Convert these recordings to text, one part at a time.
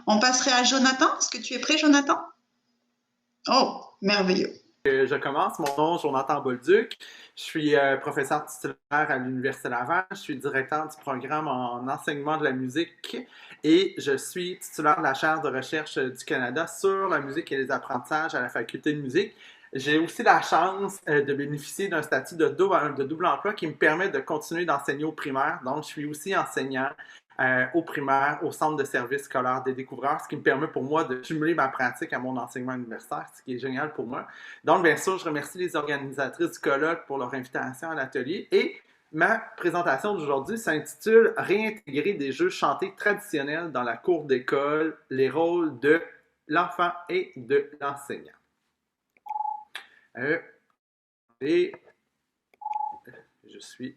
On passerait à Jonathan. Est-ce que tu es prêt, Jonathan? Oh, merveilleux. Je commence. Mon nom est Jonathan Bolduc. Je suis professeur titulaire à l'Université Laval. Je suis directeur du programme en enseignement de la musique et je suis titulaire de la chaire de recherche du Canada sur la musique et les apprentissages à la faculté de musique. J'ai aussi la chance de bénéficier d'un statut de double emploi qui me permet de continuer d'enseigner au primaire. Donc, je suis aussi enseignant au primaire, au centre de services scolaires des découvreurs, ce qui me permet pour moi de cumuler ma pratique à mon enseignement universitaire, ce qui est génial pour moi. Donc, bien sûr, je remercie les organisatrices du colloque pour leur invitation à l'atelier et ma présentation d'aujourd'hui s'intitule Réintégrer des jeux chantés traditionnels dans la cour d'école, les rôles de l'enfant et de l'enseignant. Et je suis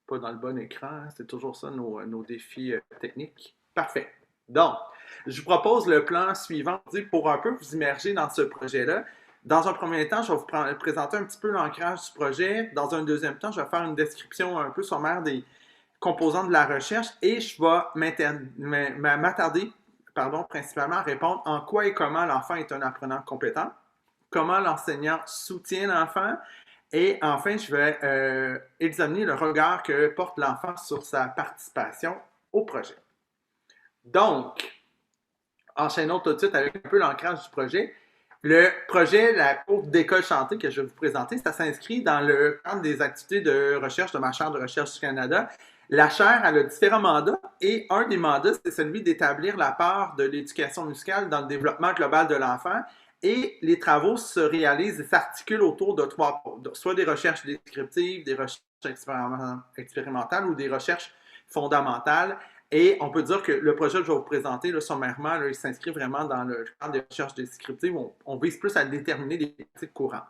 pas dans le bon écran, hein. C'est toujours ça nos défis techniques. Parfait. Donc, je vous propose le plan suivant pour un peu vous immerger dans ce projet-là. Dans un premier temps, je vais vous présenter un petit peu l'ancrage du projet. Dans un deuxième temps, je vais faire une description un peu sommaire des composants de la recherche et je vais m'attarder principalement à répondre en quoi et comment l'enfant est un apprenant compétent, comment l'enseignant soutient l'enfant et enfin, je vais examiner le regard que porte l'enfant sur sa participation au projet. Donc, enchaînons tout de suite avec un peu l'ancrage du projet. Le projet, la cour d'école chantée que je vais vous présenter, ça s'inscrit dans le cadre des activités de recherche de ma chaire de recherche du Canada. La chaire, elle a différents mandats et un des mandats, c'est celui d'établir la part de l'éducation musicale dans le développement global de l'enfant. Et les travaux se réalisent et s'articulent autour de trois pôles, soit des recherches descriptives, des recherches expérimentales ou des recherches fondamentales. Et on peut dire que le projet que je vais vous présenter, là, sommairement, là, il s'inscrit vraiment dans le cadre des recherches descriptives. On vise plus à déterminer des pratiques courantes.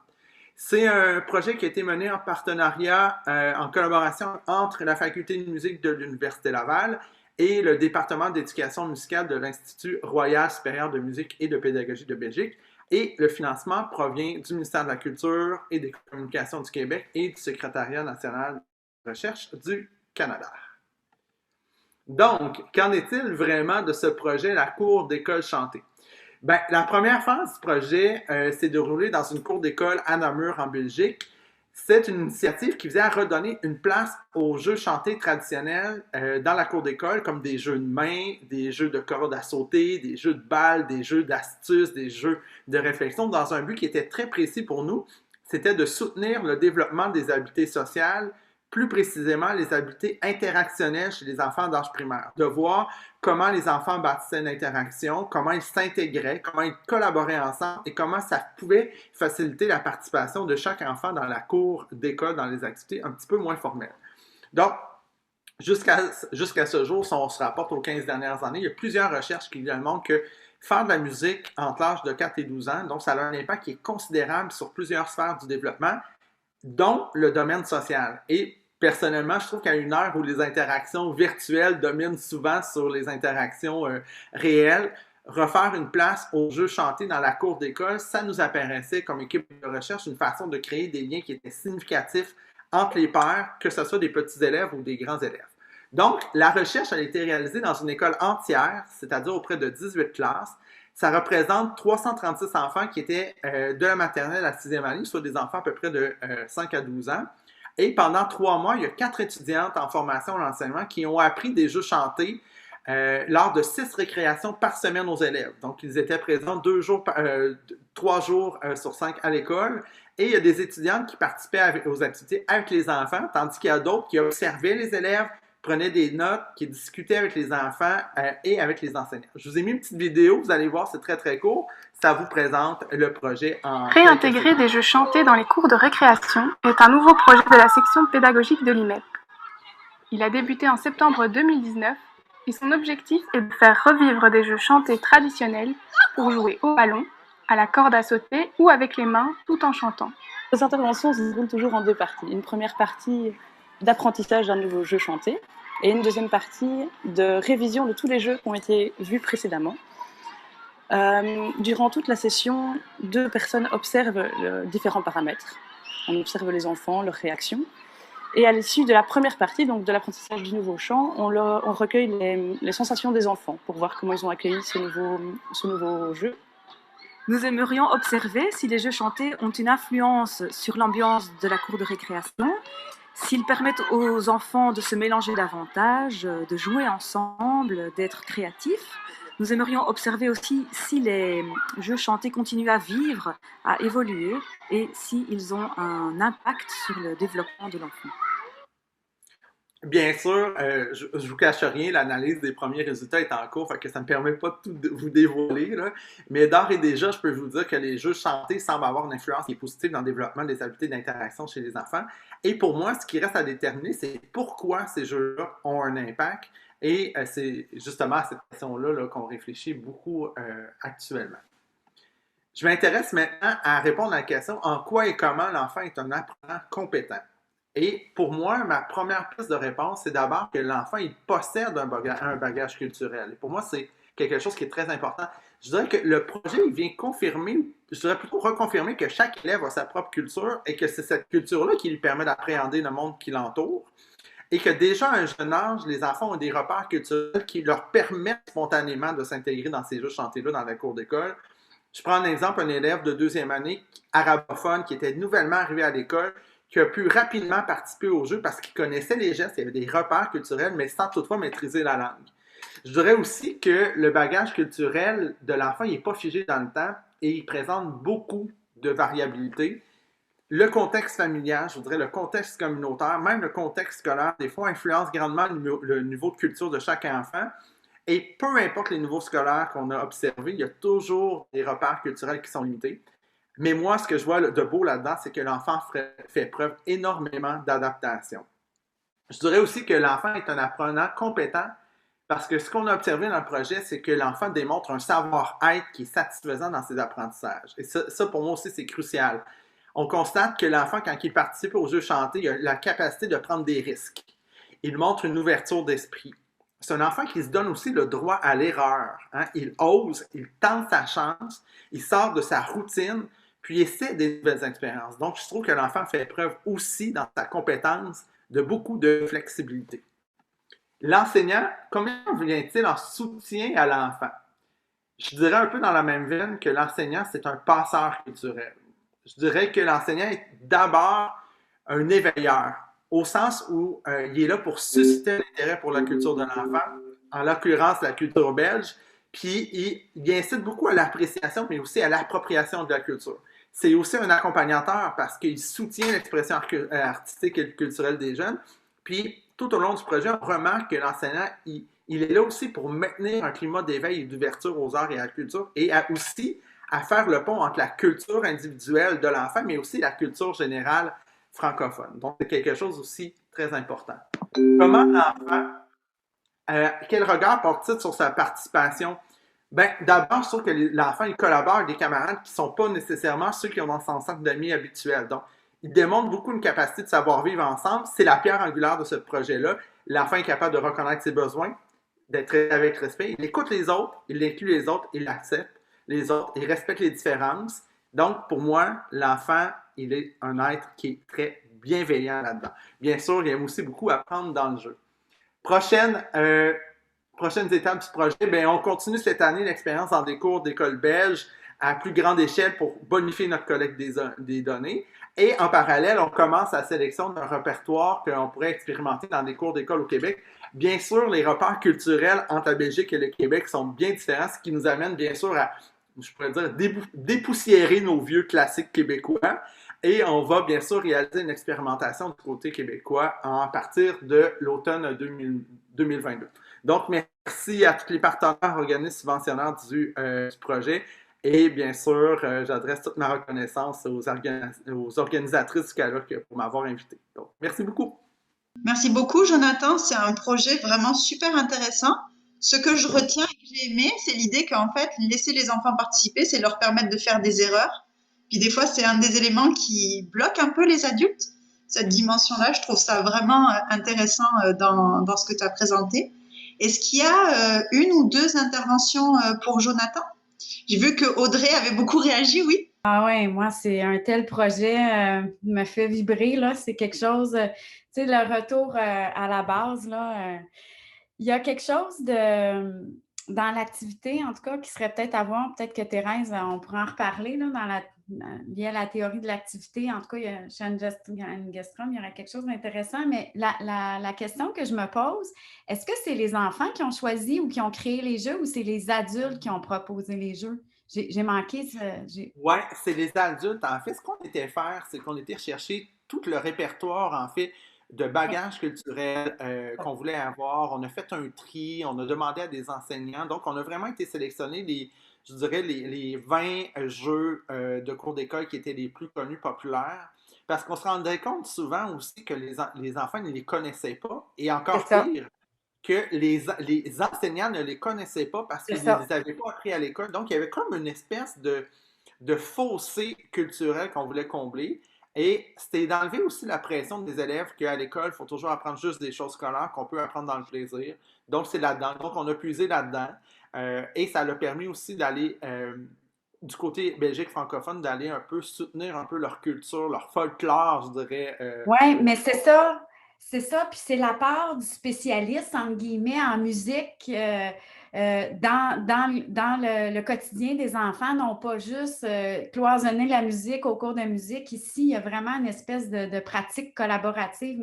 C'est un projet qui a été mené en partenariat, en collaboration entre la Faculté de musique de l'Université Laval et le département d'éducation musicale de l'Institut Royal supérieur de musique et de pédagogie de Belgique. Et le financement provient du ministère de la Culture et des Communications du Québec et du Secrétariat national de recherche du Canada. Donc, qu'en est-il vraiment de ce projet, la cour d'école chantée? Ben, la première phase du projet s'est déroulée dans une cour d'école à Namur, en Belgique. C'est une initiative qui visait à redonner une place aux jeux chantés traditionnels dans la cour d'école, comme des jeux de main, des jeux de corde à sauter, des jeux de balles, des jeux d'astuces, des jeux de réflexion, dans un but qui était très précis pour nous. C'était de soutenir le développement des habiletés sociales, plus précisément les habiletés interactionnelles chez les enfants d'âge primaire, de voir comment les enfants bâtissaient une interaction, comment ils s'intégraient, comment ils collaboraient ensemble et comment ça pouvait faciliter la participation de chaque enfant dans la cour d'école, dans les activités un petit peu moins formelles. Donc, jusqu'à ce jour, si on se rapporte aux 15 dernières années, il y a plusieurs recherches qui montrent que faire de la musique entre l'âge de 4 et 12 ans, donc ça a un impact qui est considérable sur plusieurs sphères du développement, dont le domaine social. Et personnellement, je trouve qu'à une heure où les interactions virtuelles dominent souvent sur les interactions réelles, refaire une place aux jeux chantés dans la cour d'école, ça nous apparaissait comme équipe de recherche une façon de créer des liens qui étaient significatifs entre les pairs, que ce soit des petits élèves ou des grands élèves. Donc, la recherche a été réalisée dans une école entière, c'est-à-dire auprès de 18 classes. Ça représente 336 enfants qui étaient de la maternelle à la 6e année, soit des enfants à peu près de 5 à 12 ans. Et pendant 3 mois, il y a 4 étudiantes en formation à l'enseignement qui ont appris des jeux chantés lors de 6 récréations par semaine aux élèves. Donc, ils étaient présents 3 jours sur 5 à l'école. Et il y a des étudiantes qui participaient aux activités avec les enfants, tandis qu'il y a d'autres qui observaient les élèves, prenaient des notes, qui discutaient avec les enfants et avec les enseignants. Je vous ai mis une petite vidéo, vous allez voir, c'est très très court. Ça vous présente le projet en... Réintégrer des jeux chantés dans les cours de récréation est un nouveau projet de la section pédagogique de l'IMEP. Il a débuté en septembre 2019 et son objectif est de faire revivre des jeux chantés traditionnels pour jouer au ballon, à la corde à sauter ou avec les mains tout en chantant. Les interventions se déroulent toujours en 2 parties. Une première partie d'apprentissage d'un nouveau jeu chanté et une deuxième partie de révision de tous les jeux qui ont été vus précédemment. Durant toute la session, 2 personnes observent différents paramètres. On observe les enfants, leurs réactions, Et à l'issue de la première partie, donc de l'apprentissage du nouveau chant, on recueille les sensations des enfants pour voir comment ils ont accueilli ce nouveau jeu. Nous aimerions observer si les jeux chantés ont une influence sur l'ambiance de la cour de récréation, s'ils permettent aux enfants de se mélanger davantage, de jouer ensemble, d'être créatifs. Nous aimerions observer aussi si les jeux chantés continuent à vivre, à évoluer et s'ils ont un impact sur le développement de l'enfant. Bien sûr, je vous cache rien, l'analyse des premiers résultats est en cours, fait que ça ne me permet pas de tout vous dévoiler, là. Mais d'ores et déjà, je peux vous dire que les jeux chantés semblent avoir une influence qui est positive dans le développement des habiletés d'interaction chez les enfants. Et pour moi, ce qui reste à déterminer, c'est pourquoi ces jeux-là ont un impact. Et c'est justement à cette question-là là, qu'on réfléchit beaucoup actuellement. Je m'intéresse maintenant à répondre à la question en quoi et comment l'enfant est un apprenant compétent. Et pour moi, ma première piste de réponse, c'est d'abord que l'enfant, il possède un bagage culturel. Et pour moi, c'est quelque chose qui est très important. Je dirais que le projet, il vient confirmer, je dirais plutôt reconfirmer que chaque élève a sa propre culture et que c'est cette culture-là qui lui permet d'appréhender le monde qui l'entoure. Et que déjà à un jeune âge, les enfants ont des repères culturels qui leur permettent spontanément de s'intégrer dans ces jeux chantés-là dans la cour d'école. Je prends un exemple, un élève de 2e année arabophone qui était nouvellement arrivé à l'école, qui a pu rapidement participer au jeu parce qu'il connaissait les gestes, il y avait des repères culturels, mais sans toutefois maîtriser la langue. Je dirais aussi que le bagage culturel de l'enfant n'est pas figé dans le temps et il présente beaucoup de variabilité. Le contexte familial, je voudrais le contexte communautaire, même le contexte scolaire, des fois influence grandement le niveau de culture de chaque enfant. Et peu importe les niveaux scolaires qu'on a observés, il y a toujours des repères culturels qui sont limités. Mais moi, ce que je vois de beau là-dedans, c'est que l'enfant fait preuve énormément d'adaptation. Je dirais aussi que l'enfant est un apprenant compétent parce que ce qu'on a observé dans le projet, c'est que l'enfant démontre un savoir-être qui est satisfaisant dans ses apprentissages. Et ça pour moi aussi, c'est crucial. On constate que l'enfant, quand il participe aux jeux chantés, il a la capacité de prendre des risques. Il montre une ouverture d'esprit. C'est un enfant qui se donne aussi le droit à l'erreur. Hein? Il ose, il tente sa chance, il sort de sa routine, puis il essaie des nouvelles expériences. Donc, je trouve que l'enfant fait preuve aussi dans sa compétence de beaucoup de flexibilité. L'enseignant, comment vient-il en soutien à l'enfant? Je dirais un peu dans la même veine que l'enseignant, c'est un passeur culturel. Je dirais que l'enseignant est d'abord un éveilleur, au sens où il est là pour susciter l'intérêt pour la culture de l'enfant, en l'occurrence la culture belge, puis il incite beaucoup à l'appréciation, mais aussi à l'appropriation de la culture. C'est aussi un accompagnateur parce qu'il soutient l'expression artistique et culturelle des jeunes. Puis, tout au long du projet, on remarque que l'enseignant, il est là aussi pour maintenir un climat d'éveil et d'ouverture aux arts et à la culture et aussi à faire le pont entre la culture individuelle de l'enfant, mais aussi la culture générale francophone. Donc, c'est quelque chose aussi très important. Comment l'enfant, quel regard porte-t-il sur sa participation? Bien, d'abord, je trouve que l'enfant, il collabore avec des camarades qui ne sont pas nécessairement ceux qui ont dans son centre d'amis habituel. Donc, il démontre beaucoup une capacité de savoir vivre ensemble. C'est la pierre angulaire de ce projet-là. L'enfant est capable de reconnaître ses besoins, d'être avec respect. Il écoute les autres, il inclut les autres, il accepte les autres, il respecte les différences. Donc, pour moi, l'enfant, il est un être qui est très bienveillant là-dedans. Bien sûr, il aime aussi beaucoup apprendre dans le jeu. Prochaines étapes du projet, bien, on continue cette année l'expérience dans des cours d'école belge à plus grande échelle pour bonifier notre collecte des données. Et en parallèle, on commence la sélection d'un répertoire qu'on pourrait expérimenter dans des cours d'école au Québec. Bien sûr, les repères culturels entre la Belgique et le Québec sont bien différents, ce qui nous amène bien sûr à, je pourrais dire, dépoussiérer nos vieux classiques québécois. Et on va bien sûr réaliser une expérimentation du côté québécois à partir de l'automne 2022. Donc, merci à tous les partenaires, organismes subventionnaires du projet. Et bien sûr, j'adresse toute ma reconnaissance aux organisatrices du colloque pour m'avoir invité. Donc, merci beaucoup. Merci beaucoup, Jonathan. C'est un projet vraiment super intéressant. Ce que je retiens et que j'ai aimé, c'est l'idée qu'en fait, laisser les enfants participer, c'est leur permettre de faire des erreurs. Puis des fois, c'est un des éléments qui bloque un peu les adultes. Cette dimension-là, je trouve ça vraiment intéressant dans ce que tu as présenté. Est-ce qu'il y a une ou deux interventions pour Jonathan? J'ai vu que Audrey avait beaucoup réagi, oui. Ah ouais, moi, c'est un tel projet me fait vibrer, là. C'est quelque chose, tu sais, le retour à la base, là. Il y a quelque chose dans l'activité, en tout cas, qui serait peut-être à voir. Peut-être que Thérèse, on pourra en reparler, là, lié à la théorie de l'activité. En tout cas, chez Anne Gestrom, il y aurait quelque chose d'intéressant. Mais la question que je me pose, est-ce que c'est les enfants qui ont choisi ou qui ont créé les jeux ou c'est les adultes qui ont proposé les jeux? J'ai manqué Ouais, c'est les adultes. En fait, ce qu'on était faire, c'est qu'on était chercher tout le répertoire, en fait, de bagages culturels qu'on voulait avoir. On a fait un tri, on a demandé à des enseignants. Donc, on a vraiment été sélectionner je dirais, les 20 jeux de cours d'école qui étaient les plus connus, populaires. Parce qu'on se rendait compte souvent aussi que les enfants ne les connaissaient pas. Et C'est encore ça, pire, que les enseignants ne les connaissaient pas parce c'est qu'ils ne ça. les avaient pas appris à l'école. Donc, il y avait comme une espèce de fossé culturel qu'on voulait combler. Et c'était d'enlever aussi la pression des élèves qu'à l'école, il faut toujours apprendre juste des choses scolaires qu'on peut apprendre dans le plaisir. Donc, c'est là-dedans. Donc, on a puisé là-dedans. Et ça l'a permis aussi d'aller du côté Belgique francophone, d'aller un peu soutenir un peu leur culture, leur folklore, je dirais. Oui, mais c'est ça. C'est ça. Puis c'est la part du spécialiste, entre guillemets, en musique dans le quotidien des enfants, non pas juste cloisonner la musique au cours de musique. Ici, il y a vraiment une espèce de pratique collaborative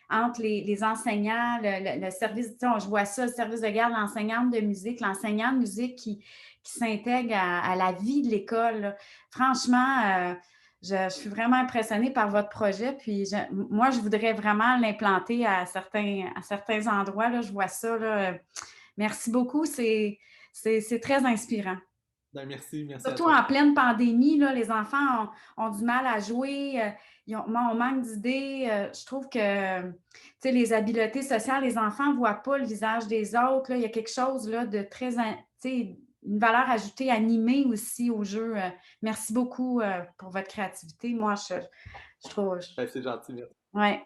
entre les enseignants, le service, je vois ça, le service de garde, l'enseignante de musique, l'enseignant de musique qui s'intègre à la vie de l'école. Là. Franchement, je suis vraiment impressionnée par votre projet. Puis moi, je voudrais vraiment l'implanter à certains endroits. Là, je vois ça. Là. Merci beaucoup. C'est très inspirant. Ben, merci à Surtout toi. en pleine pandémie, là, les enfants ont du mal à jouer, on manque d'idées. Je trouve que les habiletés sociales, les enfants ne voient pas le visage des autres. Là. Il y a quelque chose là, de très, une valeur ajoutée animée aussi au jeu. Merci beaucoup pour votre créativité. Moi, je trouve. Ben, c'est gentil, merci. Ouais.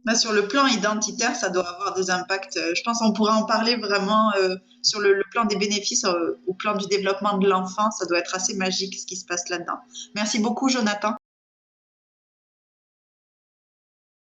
Mais sur le plan identitaire, ça doit avoir des impacts. Je pense qu'on pourrait en parler vraiment sur le plan des bénéfices, au plan du développement de l'enfant. Ça doit être assez magique ce qui se passe là-dedans. Merci beaucoup, Jonathan.